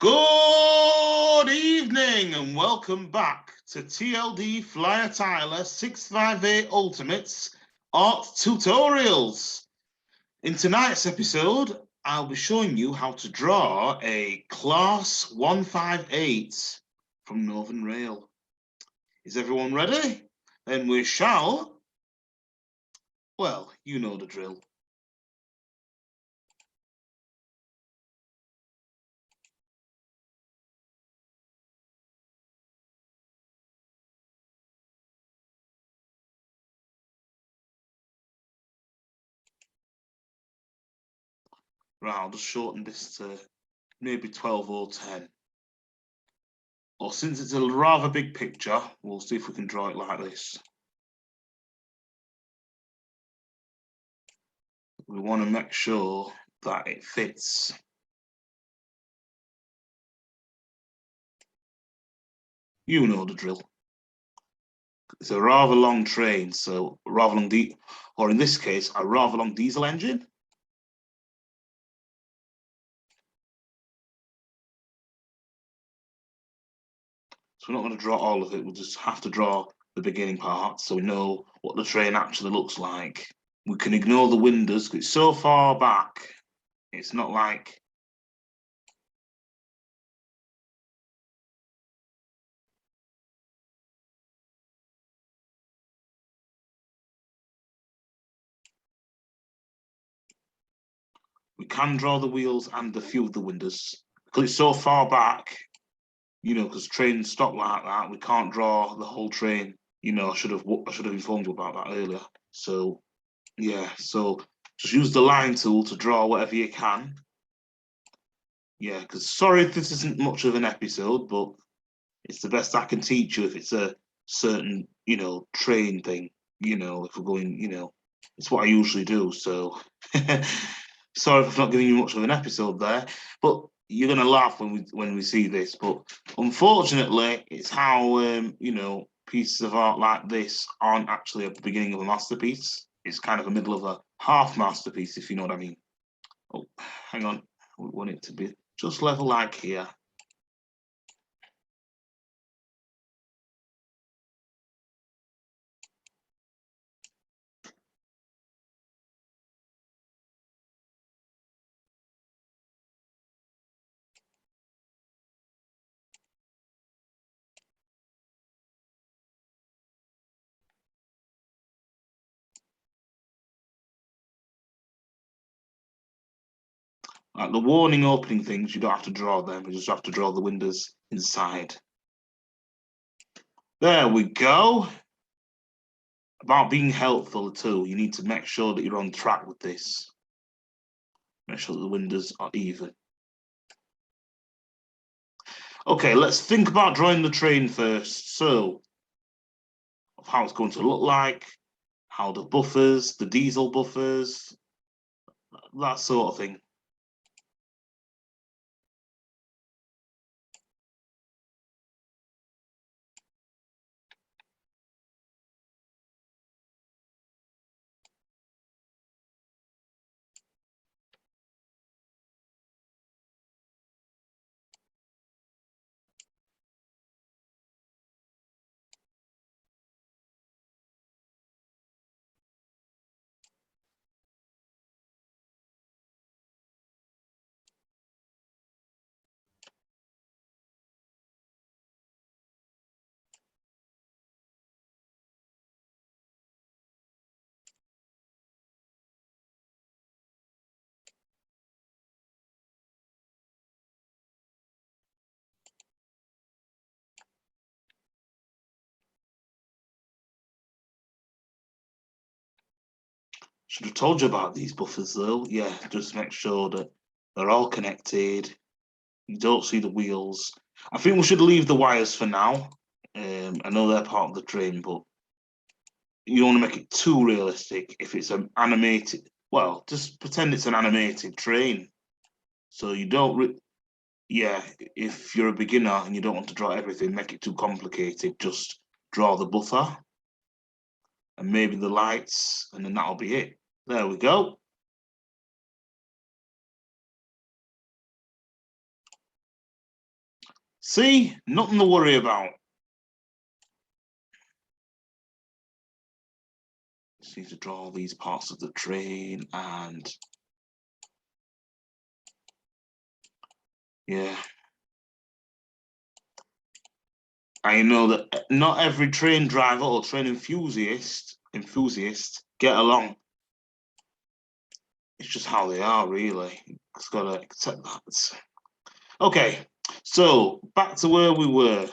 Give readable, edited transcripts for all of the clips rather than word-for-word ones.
Good evening and welcome back to TLD Flyer Tyler 658 Ultimates Art Tutorials. In tonight's episode, I'll be showing you how to draw a Class 158 from Northern Rail. Is everyone ready? Then we shall, well, you know the drill. Right, I'll just shorten this to maybe 12 or 10. Or since it's a rather big picture, we'll see if we can draw it like this. We want to make sure that it fits. You know the drill. It's a rather long train, so rather long, or in this case, a rather long diesel engine. So we're not going to draw all of it, we'll just have to draw the beginning part so we know what the train actually looks like. We can ignore the windows because it's so far back, it's not like we can draw the wheels and a few of the windows because it's so far back, you know, because trains stop like that, we can't draw the whole train. You know, I should have informed you about that earlier. So yeah, so just use the line tool to draw whatever you can. Yeah, because sorry if this isn't much of an episode, but it's the best I can teach you if it's a certain, you know, train thing. You know, if we're going, you know, it's what I usually do. So sorry if I'm not giving you much of an episode there, but you're gonna laugh when we see this. But unfortunately, it's how you know, pieces of art like this aren't actually at the beginning of a masterpiece. It's kind of a middle of a half masterpiece, if you know what I mean. Oh, hang on, we want it to be just level like here. Like the warning opening things, you don't have to draw them, you just have to draw the windows inside. There we go. About being helpful too, you need to make sure that you're on track with this. Make sure that the windows are even. Okay, let's think about drawing the train first. So, of how it's going to look like, how the buffers, the diesel buffers, that sort of thing. Should have told you about these buffers though. Yeah, just make sure that they're all connected. You don't see the wheels. I think we should leave the wires for now. I know they're part of the train, but you don't want to make it too realistic. If it's an animated, well, just pretend it's an animated train. So you don't, yeah, if you're a beginner and you don't want to draw everything, make it too complicated, just draw the buffer and maybe the lights, and then that'll be it. There we go. See, nothing to worry about. Just need to draw these parts of the train and yeah. I know that not every train driver or train enthusiast get along. It's just how they are, really. It's got to accept that. Okay, so back to where we were.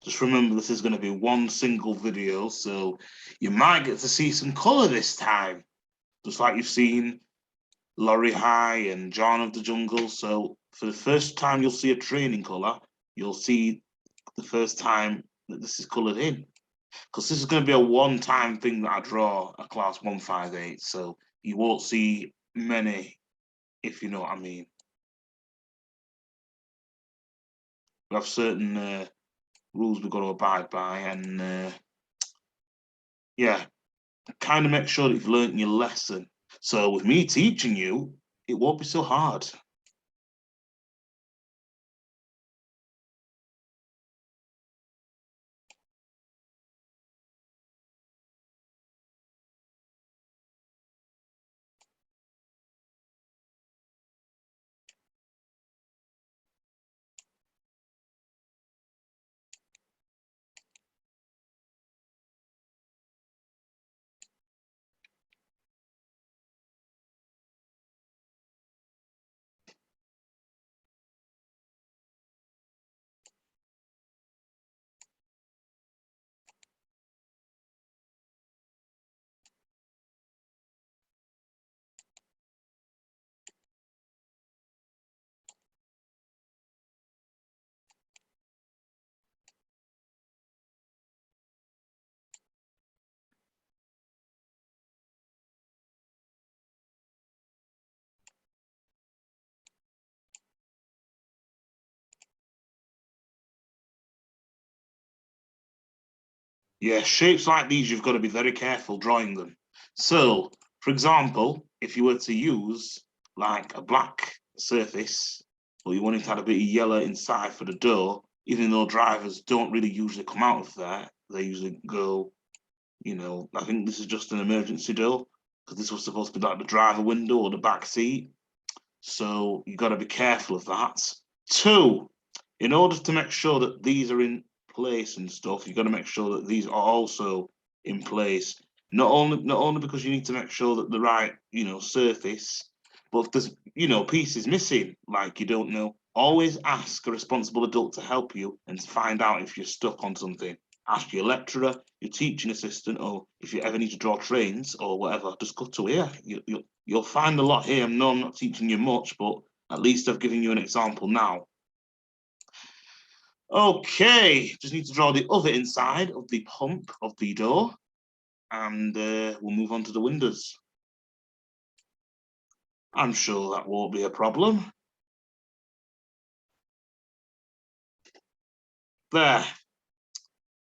Just remember, this is going to be one single video, so you might get to see some color this time, just like you've seen Laurie High and John of the Jungle. So for the first time you'll see a training color, you'll see the first time that this is colored in, because this is going to be a one-time thing that I draw a class 158. So you won't see many, if you know what I mean. We have certain rules we've got to abide by, and yeah, kind of make sure that you've learned your lesson. So with me teaching you, it won't be so hard. Yeah, shapes like these, you've got to be very careful drawing them. So, for example, if you were to use like a black surface, or you wanted to add a bit of yellow inside for the door, even though drivers don't really usually come out of there, they usually go, I think this is just an emergency door, because this was supposed to be like the driver window or the back seat. So you got to be careful of that. Two, in order to make sure that these are in place and stuff, you got to make sure that these are also in place. Not only because you need to make sure that the right surface, but if there's pieces missing, like you don't know, always ask a responsible adult to help you and to find out if you're stuck on something. Ask your lecturer, your teaching assistant, or if you ever need to draw trains or whatever, just go to here. You'll find a lot here. No, I'm not teaching you much, but at least I've given you an example now. Okay, just need to draw the other inside of the pump of the door, and we'll move on to the windows. I'm sure that won't be a problem. There.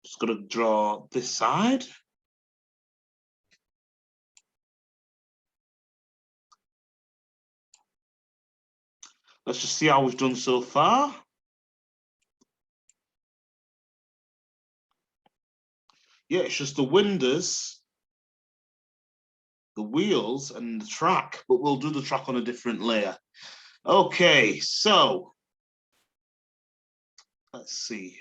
Just got to draw this side. Let's just see how we've done so far. Yeah, it's just the windows the wheels and the track, but we'll do the track on a different layer. Okay, so let's see.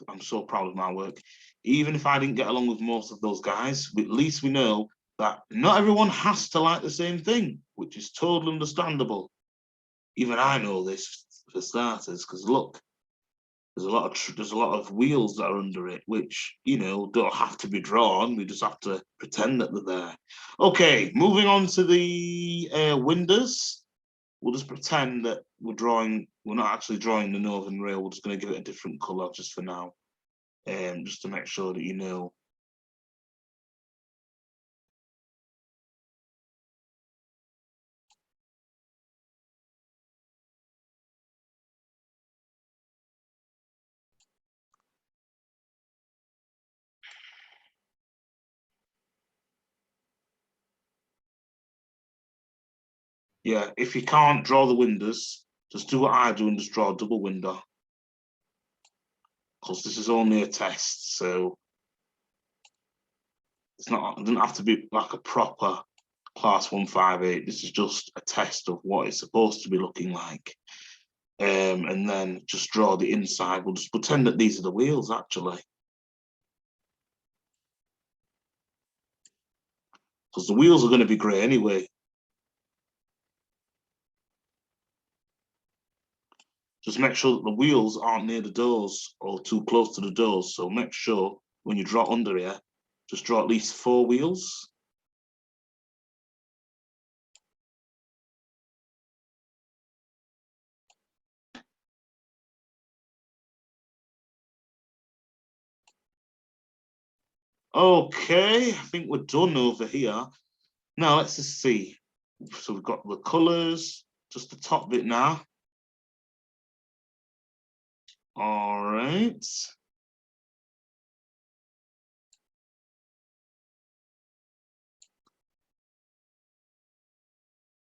I'm so proud of my work. Even if I didn't get along with most of those guys, at least we know that not everyone has to like the same thing, which is totally understandable. Even I know this for starters, because look, there's a lot of wheels that are under it, which don't have to be drawn. We just have to pretend that they're there. Okay, moving on to the windows. We'll just pretend that we're not actually drawing the northern rail. We're just going to give it a different color just for now, just to make sure that you know. Yeah, if you can't draw the windows, just do what I do and just draw a double window. Because this is only a test, so it doesn't have to be like a proper class 158. This is just a test of what it's supposed to be looking like. And then just draw the inside. We'll just pretend that these are the wheels, actually. Because the wheels are going to be grey anyway. Just make sure that the wheels aren't near the doors or too close to the doors. So make sure when you draw under here, just draw at least 4 wheels. Okay, I think we're done over here. Now let's just see. So we've got the colours, just the top bit now. All right.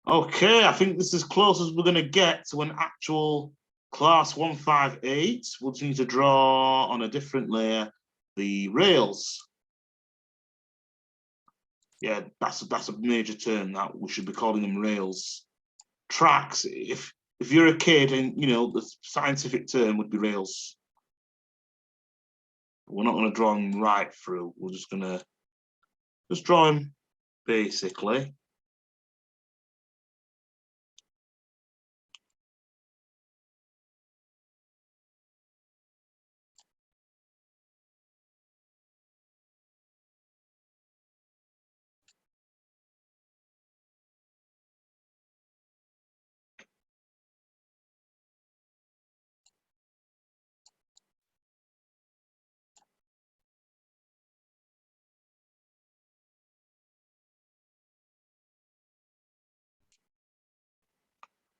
Okay, I think this is as close as we're going to get to an actual class 158. We'll just need to draw on a different layer the rails. Yeah, that's a major term that we should be calling them rails. Tracks, if you're a kid and the scientific term would be rails. We're not going to draw them right through. We're just going to draw them basically.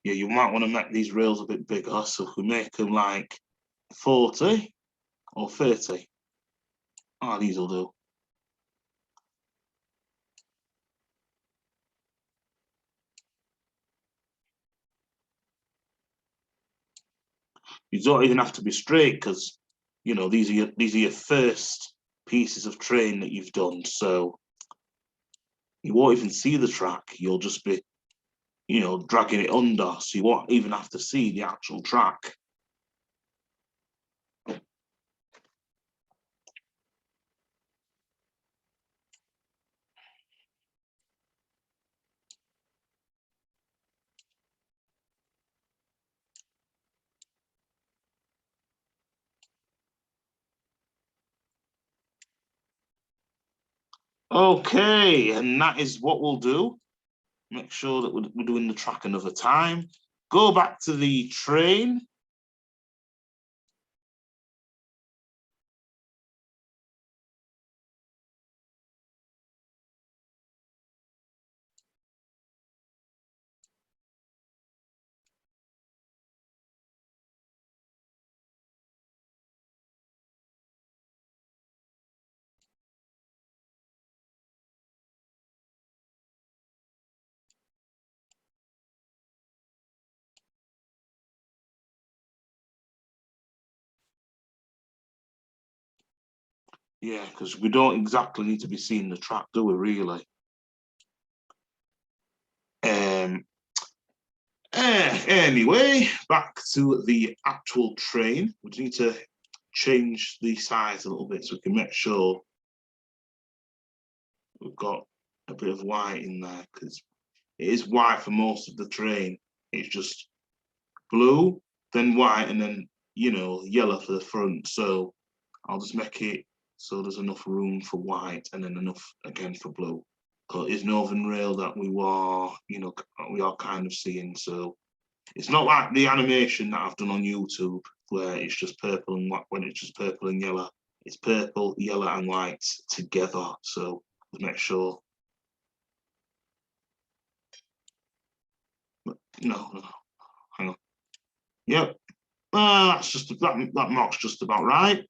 Yeah, you might want to make these rails a bit bigger. So if we make them like 40 or 30. Ah, these will do. You don't even have to be straight because these are your first pieces of train that you've done. So you won't even see the track. You'll just be, dragging it under. So you won't even have to see the actual track. Okay, and that is what we'll do. Make sure that we're doing the track another time. Go back to the train. Yeah, because we don't exactly need to be seeing the track, do we, really? Anyway, back to the actual train. We need to change the size a little bit so we can make sure we've got a bit of white in there, because it is white for most of the train. It's just blue, then white, and then, you know, yellow for the front. So I'll just make it so there's enough room for white and then enough again for blue. Because it's Northern Rail that we are kind of seeing. So it's not like the animation that I've done on YouTube where it's just purple and white, when it's just purple and yellow. It's purple, yellow, and white together. So let's make sure. No, hang on. Yep. That's just that marks just about right.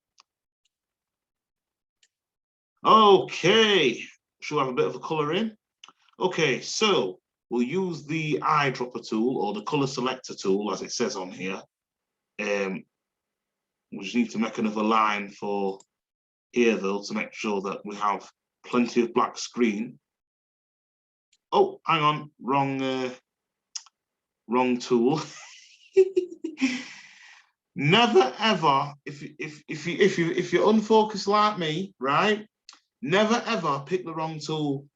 Okay. Should we have a bit of a colour in? Okay, so we'll use the eyedropper tool or the colour selector tool, as it says on here. We just need to make another line for here, though, to make sure that we have plenty of black screen. Oh, hang on, wrong tool. Never ever, if you're unfocused like me, right? Never ever pick the wrong tool.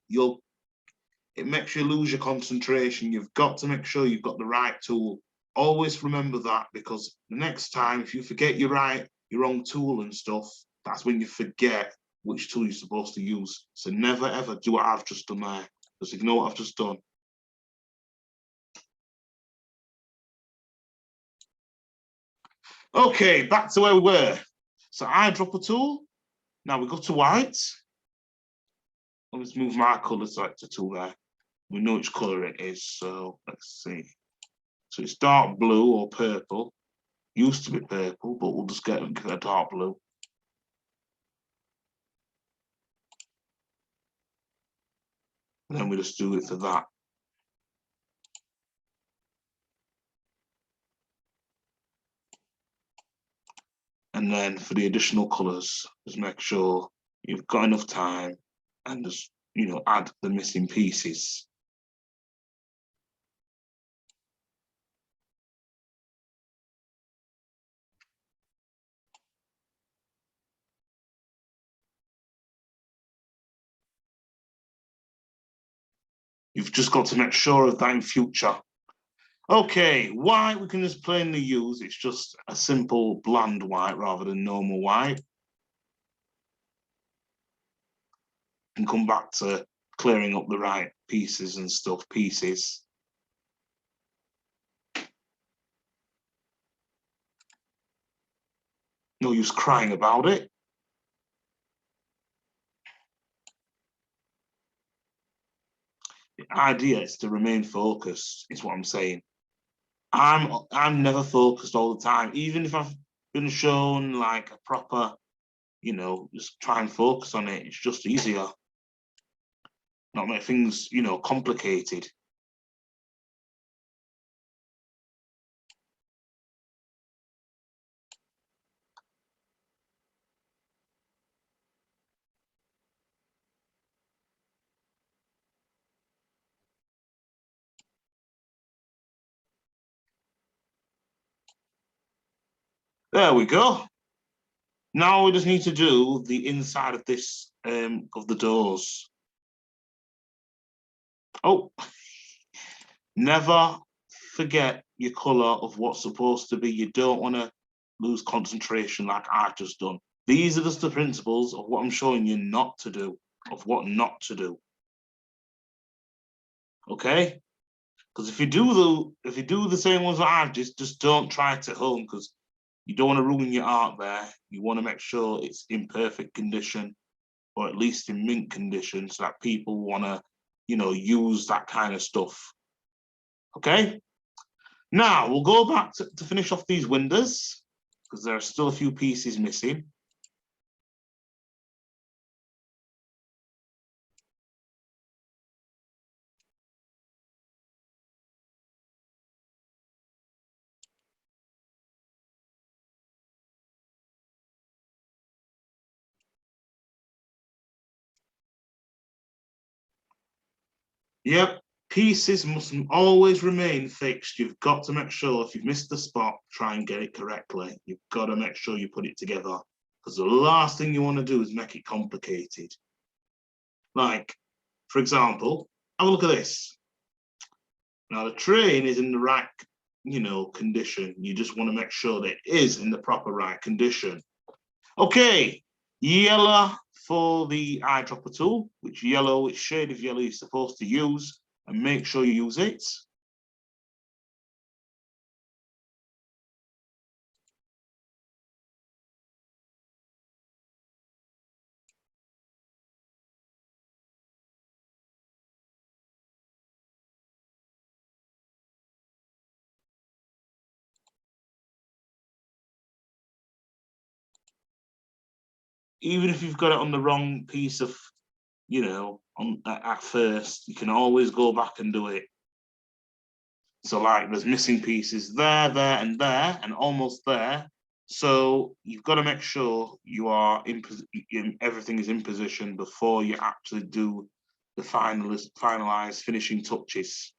It makes you lose your concentration. You've got to make sure you've got the right tool. Always remember that, because the next time, if you forget your wrong tool and stuff, that's when you forget which tool you're supposed to use. So never ever do what I've just done there. Just ignore what I've just done. Okay, back to where we were. So eyedropper tool. Now we go to white. Let's move my color selector tool there. We know which color it is, so let's see. So it's dark blue or purple. Used to be purple, but we'll just give it a dark blue. And then we just do it for that. And then for the additional colors, just make sure you've got enough time and just, add the missing pieces. You've just got to make sure of that in future. Okay, white we can just plainly use. It's just a simple bland white rather than normal white. And come back to clearing up the right pieces and stuff, No use crying about it. The idea is to remain focused, is what I'm saying. I'm never focused all the time, even if I've been shown like a proper, just try and focus on it. It's just easier. Not make things, complicated. There we go. Now we just need to do the inside of this, of the doors. Oh, never forget your color of what's supposed to be. You don't want to lose concentration like I've just done. These are just the principles of what I'm showing you not to do, of what not to do. Okay? Because if you do the same ones that I've just don't try it at home, because you don't want to ruin your art there. You want to make sure it's in perfect condition, or at least in mint condition, so that people want to, use that kind of stuff. Okay? Now we'll go back to finish off these windows, because there are still a few pieces missing. Yep, pieces must always remain fixed. You've got to make sure if you've missed the spot, try and get it correctly. You've got to make sure you put it together, because the last thing you want to do is make it complicated. Like, for example, have a look at this. Now the train is in the right, condition. You just want to make sure that it is in the proper right condition. Okay, yellow for the eyedropper tool, which shade of yellow you're supposed to use, and make sure you use it. Even if you've got it on the wrong piece of, at first, you can always go back and do it. So like there's missing pieces there, and almost there. So you've got to make sure you are everything is in position before you actually do the finalized finishing touches.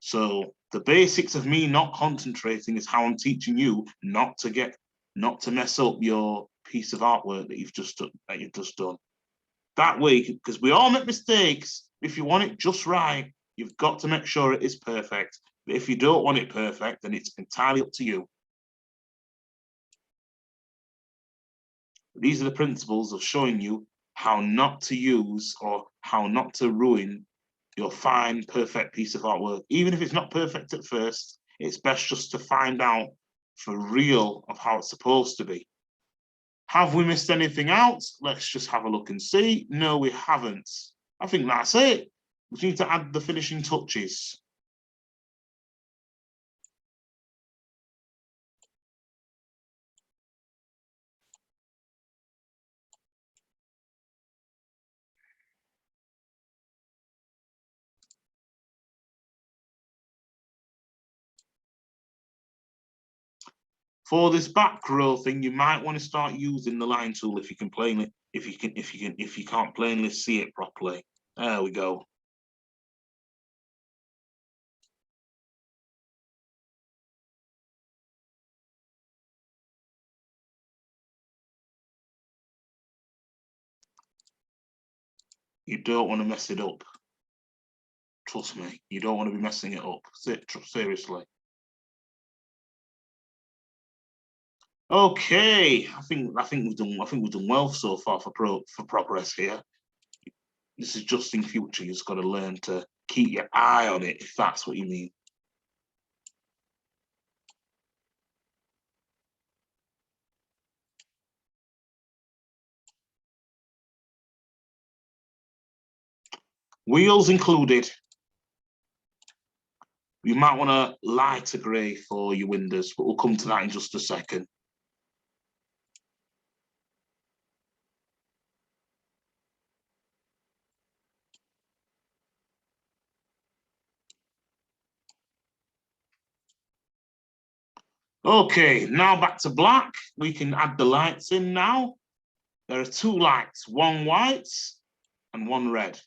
So the basics of me not concentrating is how I'm teaching you not to mess up your piece of artwork that you've just done. That way, because we all make mistakes. If you want it just right, you've got to make sure it is perfect. But if you don't want it perfect, then it's entirely up to you. These are the principles of showing you how not to use or how not to ruin your fine, perfect piece of artwork. Even if it's not perfect at first, it's best just to find out for real of how it's supposed to be. Have we missed anything out? Let's just have a look and see. No, we haven't. I think that's it. We need to add the finishing touches. For this back row thing, you might want to start using the line tool if you can plainly, if you can't plainly see it properly. There we go. You don't want to mess it up. Trust me, you don't want to be messing it up. Seriously. Okay, I think we've done well so far for progress here. This is just in future. You just got to learn to keep your eye on it, if that's what you mean. Wheels included. You might want a lighter grey for your windows, but we'll come to that in just a second. Okay, now back to black. We can add the lights in now. There are two lights, one white and one red.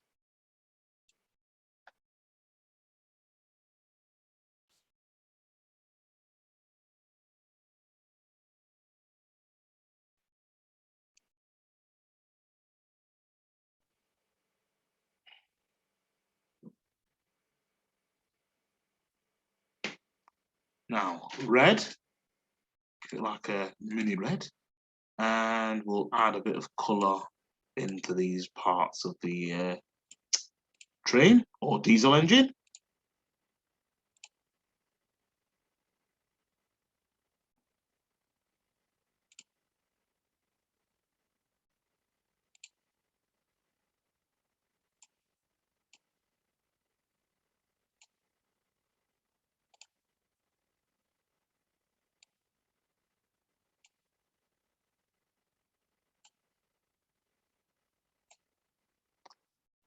Now, red, give it like a mini red, and we'll add a bit of colour into these parts of the train or diesel engine.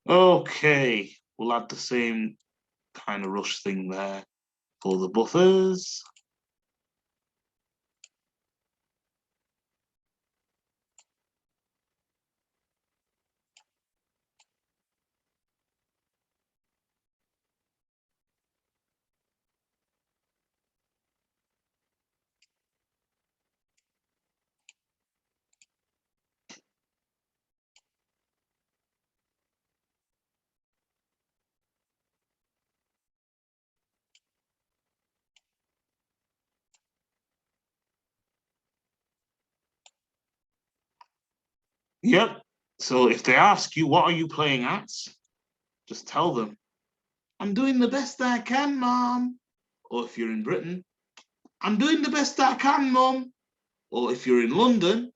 Okay, we'll add the same kind of rush thing there for the buffers. Yep. So if they ask you, what are you playing at? Just tell them, I'm doing the best I can, Mom. Or if you're in Britain, I'm doing the best I can, Mum. Or if you're in London,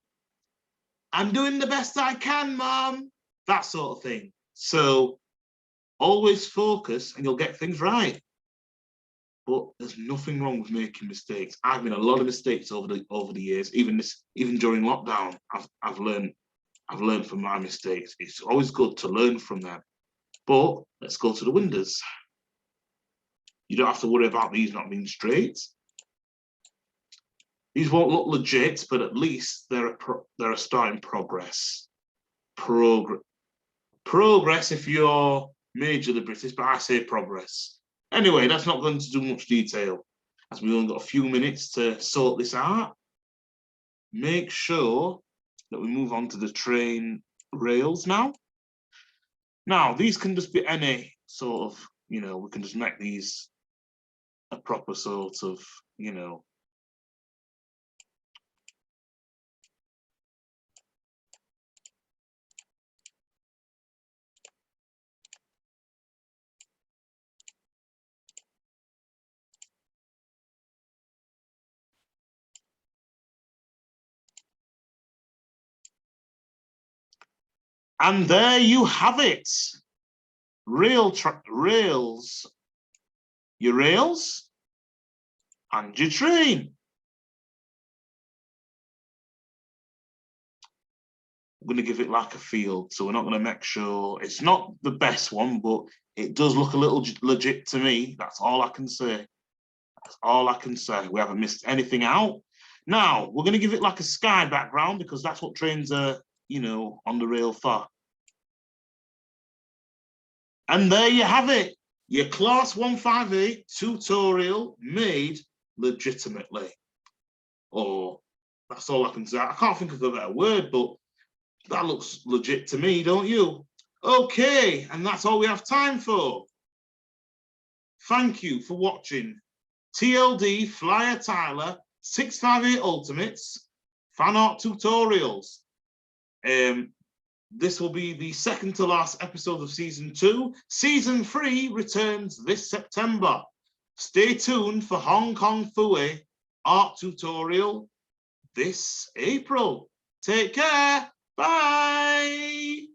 I'm doing the best I can, Mom. That sort of thing. So always focus and you'll get things right. But there's nothing wrong with making mistakes. I've made a lot of mistakes over the years, even during lockdown. I've learned from my mistakes. It's always good to learn from them. But let's go to the windows. You don't have to worry about these not being straight. These won't look legit, but at least they're a starting progress. Progress if you're majorly British, but I say progress. Anyway, that's not going to do much detail, as we've only got a few minutes to sort this out. Make sure that we move on to the train rails now. Now, these can just be any sort of, we can just make these a proper sort of, and there you have it. Rails, your rails and your train. I'm going to give it like a field, so we're not going to make sure it's not the best one, but it does look a little legit to me. That's all I can say. That's all I can say. We haven't missed anything out. Now we're going to give it like a sky background because that's what trains are, on the rail for. And there you have it. Your Class 158 tutorial made legitimately. Or that's all I can say. I can't think of a better word, but that looks legit to me, don't you? Okay, and that's all we have time for. Thank you for watching TLD Flyer Tyler 658 Ultimates fan art tutorials. This will be the second to last episode of season 2. Season 3 returns this September. Stay tuned for Hong Kong Fue art tutorial this April. Take care. Bye.